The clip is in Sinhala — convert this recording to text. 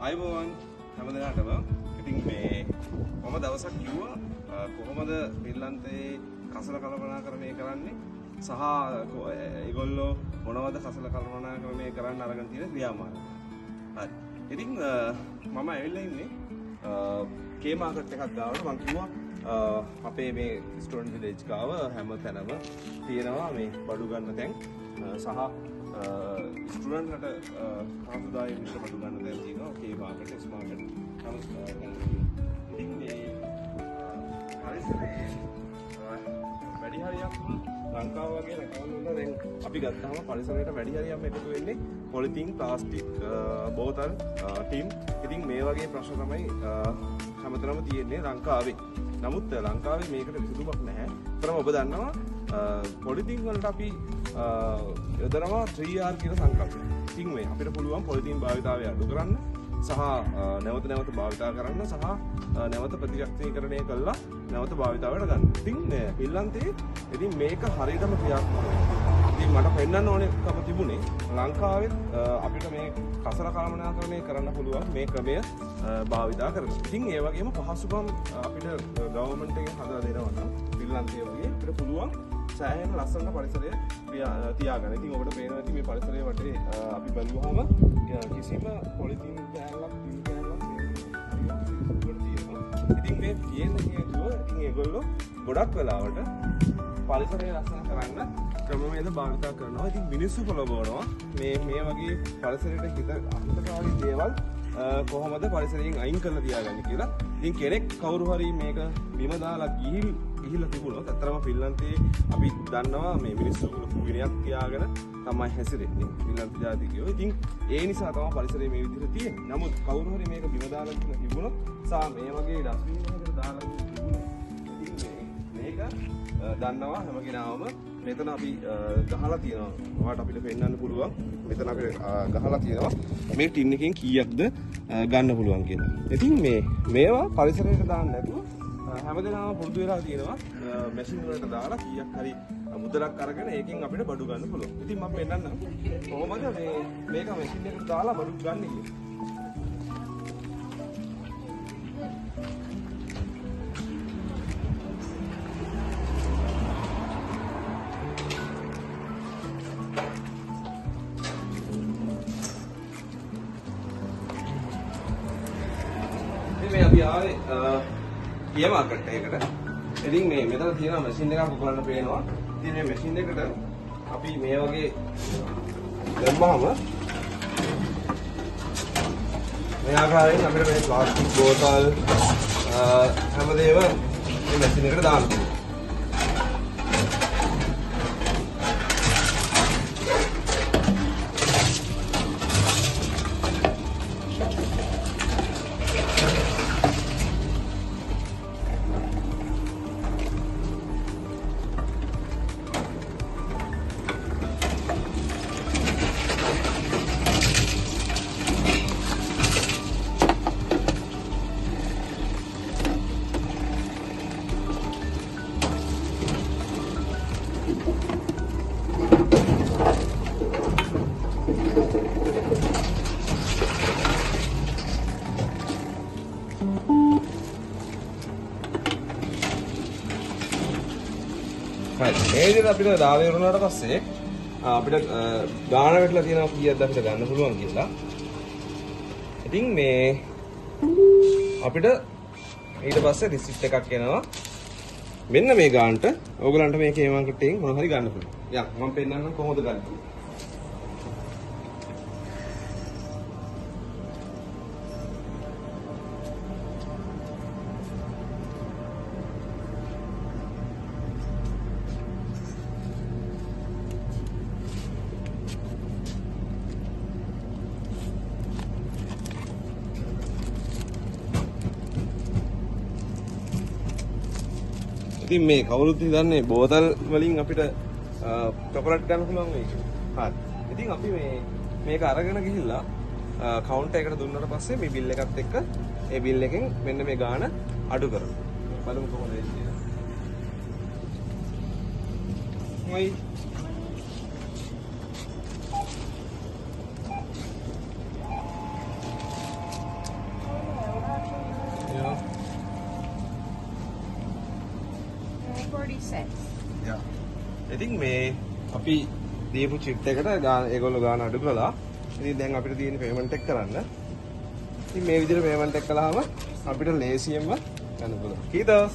අයබෝවන් හැමදෙනාටම ඉතින් මේ මම දවසක් කිව්වා කොහොමද පින්ලන්තේ කසල කළමනාකරණය කරන්නේ සහ ඒගොල්ලෝ මොනවද කසල කළමනාකරණය කරන්න අරගෙන තියෙන ක්‍රියාමාර්ග. හරි. ඉතින් මම ඇවිල්ලා ඉන්නේ කේ මාකට් එකක් ගාවට. මම කිව්වා අපේ මේ ස්ටුඩන්ට් විලේජ් ගාව හැම තැනම තියෙනවා මේ බඩු ගන්න තැන් සහ ස්ටුඩන්ට්ලට කාසුදායි විතර බඩු ගන්න තැන් තියෙනවා. කේ මාකට් එක්ස් මාකට් ඉතින් මේ පරිසරයේ වැඩි හරියක් ලංකාව වගේ රටවල් වල දැන් අපි ගත්තාම පරිසරයට වැඩි හරියක්ම එකතු වෙන්නේ පොලිතින්, ප්ලාස්ටික්, බෝතල්, ටින්. ඉතින් මේ වගේ ප්‍රශ්න තමයි හැමතැනම තියෙන්නේ ලංකාවේ. නමුත් ලංකාවේ මේකට විසඳුමක් නැහැ. තරම ඔබ දන්නවා පොලිතින් වලට අපි යොදනවා 3R කියන සංකල්පය. ඉතින් මේ අපිට පුළුවන් පොලිතින් භාවිතාවය අඩු කරන්න සහ නැවත නැවත භාවිතා කරන්න සහ නැවත ප්‍රතිචක්‍රීකරණය කළා නැවත භාවිතාවට ගන්න. ඉතින් පින්ලන්තේ ඉතින් මේක හරියටම ක්‍රියාත්මක වෙනවා. ඉතින් මට පෙන්නන්න ඕනේකම තිබුණේ ලංකාවෙත් අපිට මේ කසල කළමනාකරණය කරන්න පුළුවන් මේ ක්‍රමය භාවිතා කරගෙන. ඉතින් ඒ වගේම පහසුකම් අපිට ගවර්න්මන්ට් එකෙන් හදලා දෙනවා නම් පින්ලන්තේ වගේ අපිට පුළුවන් සෑහෙන ලස්සන පරිසරය තියාගන්න. ඉතින් ඔබට පේනවා ඇති මේ පරිසරයේ වටේ අපි බලුවාම කිසිම පොලිතින් කෑල්ලක් පින් කෑල්ලක් ඉතින් මේ තියෙන හේතුව ඉතින් ඒගොල්ලෝ ගොඩක් වෙලාවට පරිසරය ලස්සන කරන්න ක්‍රමවේද භාවිත කරනවා. ඉතින් මිනිස්සු පොළඹවනවා මේ වගේ පරිසරයට අහිතකාරී දේවල් කොහොමද පරිසරයෙන් අයින් කරලා තියාගන්නේ කියලා. ඉතින් කෙනෙක් කවුරු හරි මේක බිම දාලා ගිහිල්ලා තිබුණොත් අතරම පින්ලන්තේ අපි දන්නවා මේ මිනිස්සු විනයක් තියාගෙන තමයි හැසිරෙන්නේ පින්ලන්ත ජාතිකයෝ. ඉතින් ඒ නිසා තමයි පරිසරය මේ විදිහට තියෙන්නේ. නමුත් කවුරු හරි මේක බිම දාලා තිබුණොත් සා මේ වගේ ඩස්ට්බින් එකකට දාලා තිබුණොත් ඉතින් මේක දන්නවා හැම කෙනාම මෙතන අපි ගහලා තියෙනවා. ඔයාලට අපිට පෙන්වන්න පුළුවන්. මෙතන අපි ගහලා තියෙනවා මේ ටින් එකෙන් කීයක්ද ගන්න පුළුවන් කියලා. ඉතින් මේවා පරිසරයට දාන්න නැතුව හැමදේම පුරුදු වෙලා තියෙනවා මැෂින් වලට දාලා කීයක් හරි මුදලක් අරගෙන ඒකෙන් අපිට බඩු ගන්න පුළුවන්. ඉතින් මම පෙන්නන්නම් කොහොමද මේක මැෂින් එකට දාලා බඩු ගන්න කියලා. මේ අපි ආවේ කේ මාකට් එකකට. ඉතින් මෙතන තියෙන මැෂින් එකක් ඔයගොල්ලන්ට පේනවා. ඉතින් මේ මැෂින් එකට අපි මේ වගේ දැම්මම මේ ආකාරයෙන් අපිට මේ ප්ලාස්ටික් බෝතල් හැමදේම මේ මැෂින් එකට දාන්න පුළුවන්. මේ විදිහට අපිට දාලා ඉවරනාට පස්සේ අපිට ගාන වැටලා තියෙනවා කීයක්ද අපිට ගන්න පුළුවන් කියලා. ඉතින් අපිට ඊට පස්සේ රිසිප්ට් එකක් එනවා. මෙන්න මේ ගානට ඕගලන්ට මේ කේ මාකට් එකෙන් මොනවා හරි ගන්න පුළුවන්. යා මම පෙන්නන්නම් කොහොමද ගන්න. ඉතින් මේ කවුරුත් හිතන්නේ බෝතල් වලින් අපිට චොකලට් ගන්න පුළුවන් වෙයි කියලා. හරි. ඉතින් අපි මේක අරගෙන ගිහිල්ලා කවුන්ටර් එකට දුන්නාට පස්සේ මේ බිල් එකත් එක්ක ඒ බිල් එකෙන් මෙන්න මේ ගාණ අඩු කරනවා. බලමු කොහොමද වෙන්නේ කියලා. මොයි 40 cents. යා. ඉතින් මේ අපි දීපු චිට් එකට ඒගොල්ලෝ ගාන අඩු කළා. ඉතින් දැන් අපිට තියෙන පේමන්ට් එක කරන්න. ඉතින් මේ විදිහට පේමන්ට් එක කළාම අපිට ලේසියෙන්ම ගන්න පුළුවන්. කීදස්